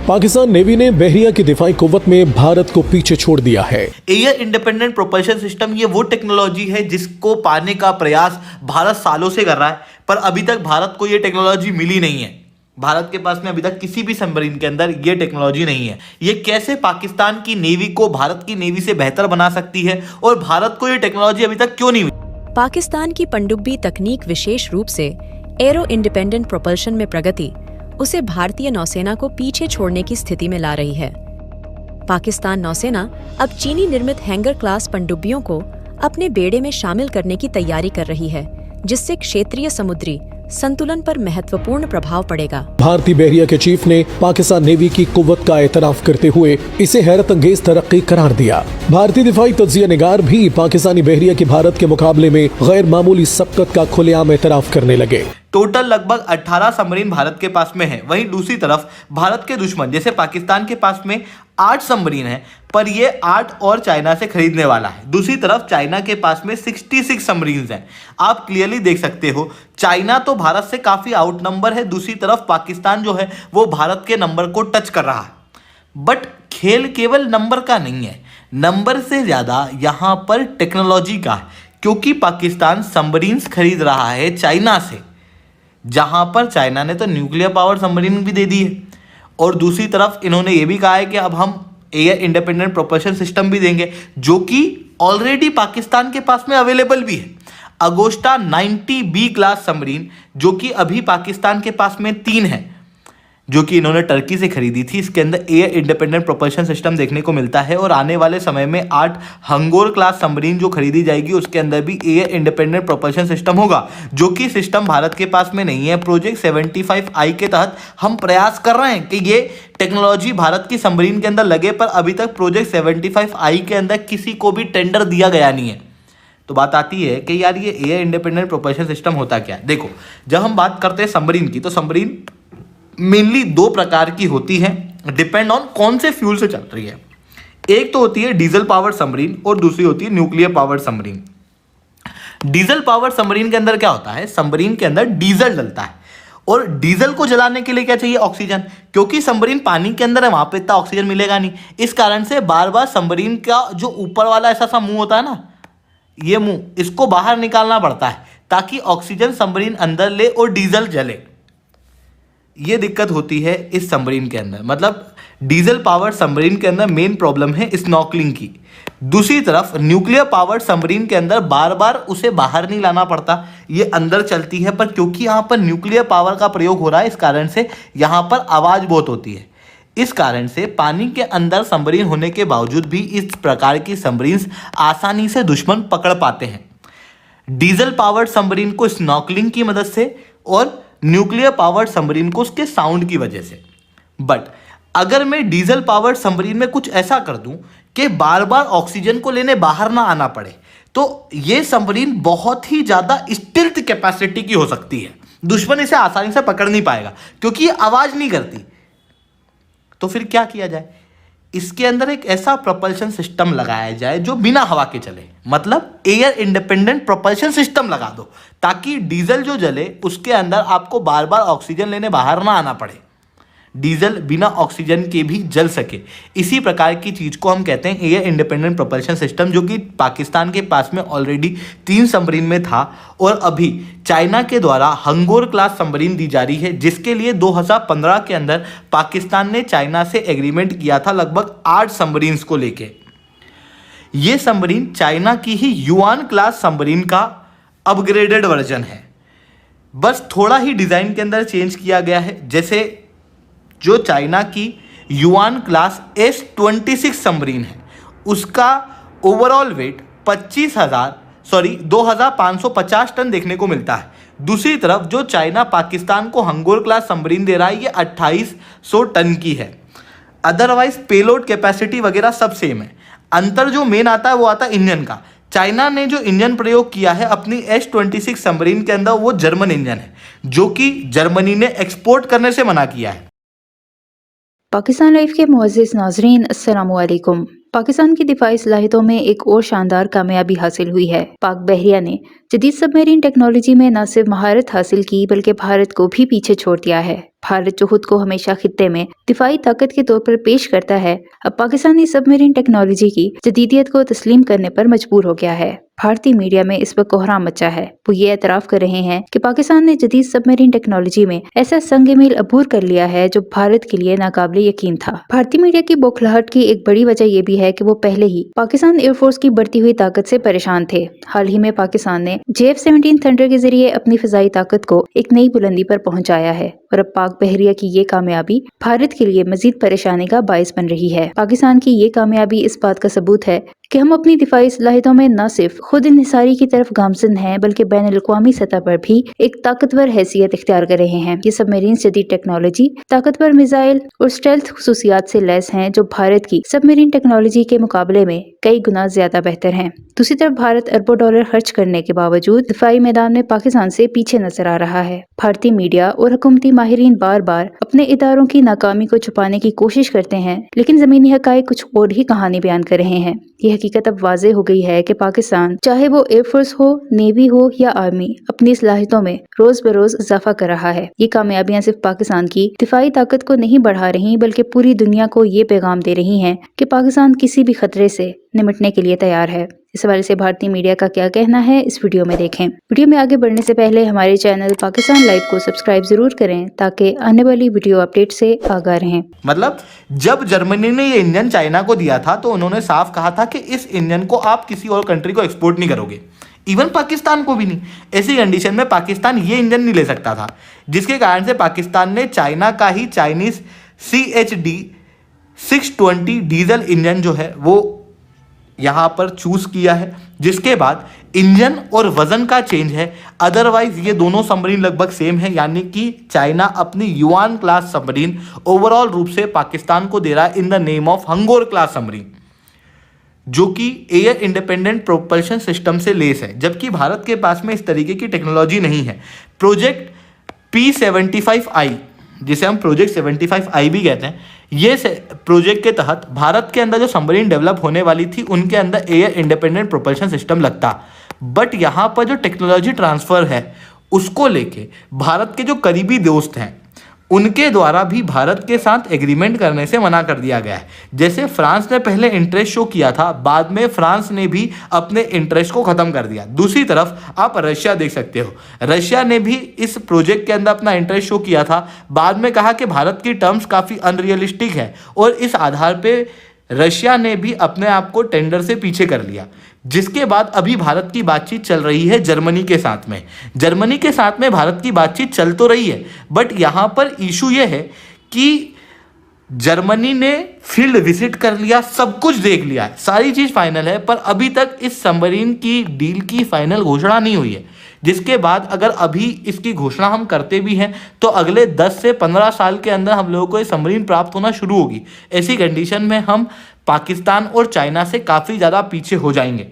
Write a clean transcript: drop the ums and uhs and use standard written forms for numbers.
Pakistan navy ने बहरिया की दिफाई कुव्वत में भारत को पीछे छोड़ दिया है। एयर इंडिपेंडेंट प्रोपल्शन सिस्टम ये वो टेक्नोलॉजी है जिसको पाने का प्रयास भारत सालों से कर रहा है, पर अभी तक भारत को ये टेक्नोलॉजी मिली नहीं है। भारत के पास में अभी तक किसी भी सबमरीन के अंदर ये टेक्नोलॉजी नहीं है। ये कैसे पाकिस्तान की नेवी को भारत की नेवी से बेहतर बना सकती है और भारत को ये टेक्नोलॉजी अभी तक क्यों नहीं मिली? पाकिस्तान की पनडुब्बी तकनीक विशेष रूप से एरो इंडिपेंडेंट प्रोपल्शन में प्रगति उसे भारतीय नौसेना को पीछे छोड़ने की स्थिति में ला रही है। पाकिस्तान नौसेना अब चीनी निर्मित हैंगर क्लास पनडुब्बियों को अपने बेड़े में शामिल करने की तैयारी कर रही है, जिससे क्षेत्रीय समुद्री संतुलन पर महत्वपूर्ण प्रभाव पड़ेगा। भारतीय बहरिया के चीफ ने पाकिस्तान नेवी की कुव्वत का एतराफ करते हुए इसे हैरत अंगेज तरक्की करार दिया। भारतीय दिफाई तज्जिया निगार भी पाकिस्तानी बहरिया की भारत के मुकाबले में गैर मामूली सबकत का खुलेआम एतराफ करने लगे। टोटल लगभग 18 सबमरीन भारत के पास में है। वहीं दूसरी तरफ भारत के दुश्मन जैसे पाकिस्तान के पास में 8 सबमरीन है, पर ये 8 और चाइना से खरीदने वाला है। दूसरी तरफ चाइना के पास में 66 सबमरीन हैं। आप क्लियरली देख सकते हो चाइना तो भारत से काफी आउट नंबर है, दूसरी तरफ पाकिस्तान जो है वो भारत के नंबर को टच कर रहा है। बट खेल केवल नंबर का नहीं है, नंबर से ज्यादा यहाँ पर टेक्नोलॉजी का है, क्योंकि पाकिस्तान सबमरीन खरीद रहा है चाइना से, जहां पर चाइना ने तो न्यूक्लियर पावर सबमरीन भी दे दी है। और दूसरी तरफ इन्होंने ये भी कहा है कि अब हम एयर इंडिपेंडेंट प्रोपल्शन सिस्टम भी देंगे, जो कि ऑलरेडी पाकिस्तान के पास में अवेलेबल भी है। अगोस्टा 90B क्लास सबमरीन जो कि अभी पाकिस्तान के पास में 3 है, जो कि इन्होंने टर्की से खरीदी थी। इसके अंदर एयर इंडिपेंडेंट प्रोपल्शन सिस्टम देखने को मिलता है और आने वाले समय में 8 हंगोर क्लास सबमरीन जो खरीदी जाएगी उसके अंदर भी एयर इंडिपेंडेंट प्रोपल्शन सिस्टम होगा, जो कि सिस्टम भारत के पास में नहीं है। प्रोजेक्ट 75I के तहत हम प्रयास कर रहे हैं कि ये टेक्नोलॉजी भारत की सबमरीन के अंदर लगे, पर अभी तक प्रोजेक्ट 75I के अंदर किसी को भी टेंडर दिया गया नहीं है। तो बात आती है कि यार ये एयर इंडिपेंडेंट प्रोपल्शन सिस्टम होता क्या है। देखो, जब हम बात करते हैं सबमरीन की, तो सबमरीन मेनली 2 प्रकार की होती है, डिपेंड ऑन कौन से फ्यूल से चल रही है। एक तो होती है डीजल पावर सबमरीन और दूसरी होती है nuclear power submarine. Diesel power submarine के अंदर क्या होता है, सबमरीन के अंदर डीजल डलता है और डीजल को जलाने के लिए क्या चाहिए, ऑक्सीजन। क्योंकि सबमरीन पानी के अंदर है, वहां पे इतना ऑक्सीजन मिलेगा नहीं। इस कारण से बार बार सबमरीन का जो ऊपर वाला ऐसा सा मुंह होता है ना, ये मुंह, इसको बाहर निकालना पड़ता है ताकि ऑक्सीजन सबमरीन अंदर ले और डीजल जले। ये दिक्कत होती है इस सबमरीन के अंदर, मतलब डीजल पावर सबमरीन के अंदर मेन प्रॉब्लम है स्नॉर्कलिंग की। दूसरी तरफ न्यूक्लियर पावर सबमरीन के अंदर बार बार उसे बाहर नहीं लाना पड़ता, ये अंदर चलती है, पर क्योंकि यहाँ पर न्यूक्लियर पावर का प्रयोग हो रहा है इस कारण से यहाँ पर आवाज़ बहुत होती है। इस कारण से पानी के अंदर सबमरीन होने के बावजूद भी इस प्रकार की सबमरीन आसानी से दुश्मन पकड़ पाते हैं, डीजल पावर्ड सबमरीन को स्नॉर्कलिंग की मदद से और न्यूक्लियर पावर्ड सबमरीन को उसके साउंड की वजह से। बट अगर मैं डीजल पावर्ड सबमरीन में कुछ ऐसा कर दूं कि बार बार ऑक्सीजन को लेने बाहर ना आना पड़े, तो ये सबमरीन बहुत ही ज्यादा स्टिल्थ कैपेसिटी की हो सकती है। दुश्मन इसे आसानी से पकड़ नहीं पाएगा क्योंकि ये आवाज नहीं करती। तो फिर क्या किया जाए, इसके अंदर एक ऐसा प्रोपल्शन सिस्टम लगाया जाए जो बिना हवा के चले, मतलब एयर इंडिपेंडेंट प्रोपल्शन सिस्टम लगा दो, ताकि डीजल जो जले उसके अंदर आपको बार बार ऑक्सीजन लेने बाहर ना आना पड़े, डीजल बिना ऑक्सीजन के भी जल सके। इसी प्रकार की चीज को हम कहते हैं एयर इंडिपेंडेंट प्रोपल्शन सिस्टम, जो कि पाकिस्तान के पास में ऑलरेडी 3 सबमरीन में था और अभी चाइना के द्वारा हंगोर क्लास सबमरीन दी जा रही है, जिसके लिए 2015 के अंदर पाकिस्तान ने चाइना से एग्रीमेंट किया था लगभग 8 सबमरीन को लेके। ये सबमरीन चाइना की ही युआन क्लास सबमरीन का अपग्रेडेड वर्जन है, बस थोड़ा ही डिजाइन के अंदर चेंज किया गया है। जैसे जो चाइना की युआन क्लास S-26 सबमरीन है, उसका ओवरऑल वेट 2550 टन देखने को मिलता है। दूसरी तरफ जो चाइना पाकिस्तान को हंगोर क्लास सबमरीन दे रहा है, ये 2800 टन की है। अदरवाइज पेलोड कैपेसिटी वगैरह सब सेम है। अंतर जो मेन आता है वो आता है इंजन का। चाइना ने जो इंजन प्रयोग किया है अपनी S-26 सबमरीन के अंदर, वो जर्मन इंजन है, जो कि जर्मनी ने एक्सपोर्ट करने से मना किया है। पाकिस्तान लाइव के मुअज़्ज़िज़ नाज़रीन, अस्सलामु अलैकुम। पाकिस्तान की दिफाई सलाहियतों में एक और शानदार कामयाबी हासिल हुई है। पाक बहरिया ने जदीद सबमरीन टेक्नोलॉजी में न सिर्फ महारत हासिल की बल्कि भारत को भी पीछे छोड़ दिया है। भारत जो खुद को हमेशा खित्ते में दिफाई ताकत के तौर पर पेश करता है, अब पाकिस्तानी सबमरीन टेक्नोलॉजी की जदीदियत को तस्लीम करने पर मजबूर हो गया है। भारतीय मीडिया में इस पर कोहराम मचा है। वो ये एतराफ कर रहे हैं कि पाकिस्तान ने जदीद सबमरीन टेक्नोलॉजी में ऐसा संग मील अबूर कर लिया है जो भारत के लिए नाकाबिले यकीन था। भारतीय मीडिया की बौखलाहट की एक बड़ी वजह यह भी है कि वो पहले ही पाकिस्तान एयरफोर्स की बढ़ती हुई ताकत से परेशान थे। हाल ही में पाकिस्तान ने JF-17 थंडर के जरिए अपनी फिजाई ताकत को एक नई बुलंदी पर पहुंचाया है और अब पाक बहरिया की ये कामयाबी भारत के लिए मजीद परेशानी का बायस बन रही है। पाकिस्तान की ये कामयाबी इस बात का सबूत है कि हम अपनी दिफाई सलाहियतों में न सिर्फ खुद इन्हिसारी की तरफ गामजन हैं, बल्कि बैनुल-अक़वामी सतह पर भी एक ताकतवर हैसियत इख्तियार कर रहे हैं। ये सबमरीन जदीद टेक्नोलॉजी ताकतवर मिसाइल और स्टेल्थ खुसूसियात से लैस हैं जो भारत की सबमरीन टेक्नोलॉजी के मुकाबले में कई गुना ज्यादा बेहतर हैं। दूसरी तरफ भारत अरबों डॉलर खर्च करने के बावजूद दिफाई मैदान में पाकिस्तान से पीछे नजर आ रहा है। भारतीय मीडिया और हुकूमती माहिरीन बार बार अपने इदारों की नाकामी को छुपाने की कोशिश करते हैं, लेकिन जमीनी हकायक कुछ और ही कहानी बयान कर रहे हैं। ये हकीकत अब वाज़ेह हो गई है कि पाकिस्तान, चाहे वो एयरफोर्स हो, नेवी हो या आर्मी, अपनी सलाहियतों में रोज बरोज इजाफा कर रहा है। ये कामयाबियां सिर्फ पाकिस्तान की दिफाई ताकत को नहीं बढ़ा रही, बल्कि पूरी दुनिया को ये पैगाम दे रही हैं कि पाकिस्तान किसी भी खतरे से निपटने के लिए तैयार है। इस हवाले से भारतीय मीडिया का क्या कहना है, इस वीडियो में देखें। वीडियो में आगे बढ़ने से पहले हमारे चैनल पाकिस्तान लाइव को सब्सक्राइब जरूर करें ताकि आने वाली वीडियो अपडेट से आगाह रहें। मतलब जब जर्मनी ने ये इंजन चाइना को दिया था तो उन्होंने साफ कहा था कि इस इंजन को आप किसी और कंट्री को एक्सपोर्ट नहीं करोगे, इवन पाकिस्तान को भी नहीं। ऐसी कंडीशन में पाकिस्तान ये इंजन नहीं ले सकता था, जिसके कारण से पाकिस्तान ने चाइना का ही चाइनीज CHD 620 डीजल इंजन जो है वो यहाँ पर चूज किया है, जिसके बाद इंजन और वजन का चेंज है। अदरवाइज ये दोनों सबमरीन लगभग सेम है, यानी कि चाइना अपनी युआन क्लास सबमरीन ओवरऑल रूप से पाकिस्तान को दे रहा है in the name of Hangor class submarine, जो कि एयर इंडिपेंडेंट प्रोपल्शन सिस्टम से लेस है, जबकि भारत के पास में इस तरीके की टेक्नोलॉजी नहीं है। प्रोजेक्ट P75I, जिसे हम प्रोजेक्ट 75I भी कहते हैं, ये प्रोजेक्ट के तहत भारत के अंदर जो सबमरीन डेवलप होने वाली थी उनके अंदर एयर इंडिपेंडेंट प्रोपल्शन सिस्टम लगता, बट यहाँ पर जो टेक्नोलॉजी ट्रांसफर है उसको लेके भारत के जो करीबी दोस्त हैं उनके द्वारा भी भारत के साथ एग्रीमेंट करने से मना कर दिया गया है। जैसे फ्रांस ने पहले इंटरेस्ट शो किया था, बाद में फ्रांस ने भी अपने इंटरेस्ट को ख़त्म कर दिया। दूसरी तरफ आप रशिया देख सकते हो, रशिया ने भी इस प्रोजेक्ट के अंदर अपना इंटरेस्ट शो किया था, बाद में कहा कि भारत की टर्म्स काफ़ी अनरियलिस्टिक है और इस आधार पर रशिया ने भी अपने आप को टेंडर से पीछे कर लिया। जिसके बाद अभी भारत की बातचीत चल रही है जर्मनी के साथ में। जर्मनी के साथ में भारत की बातचीत चल तो रही है, बट यहाँ पर इशू ये है कि जर्मनी ने फील्ड विजिट कर लिया, सब कुछ देख लिया है, सारी चीज़ फाइनल है, पर अभी तक इस सबमरीन की डील की फाइनल घोषणा नहीं हुई है। जिसके बाद अगर अभी इसकी घोषणा हम करते भी हैं तो अगले 10 से 15 साल के अंदर हम लोगों को ये सबमरीन प्राप्त होना शुरू होगी। ऐसी कंडीशन में हम पाकिस्तान और चाइना से काफ़ी ज़्यादा पीछे हो जाएंगे।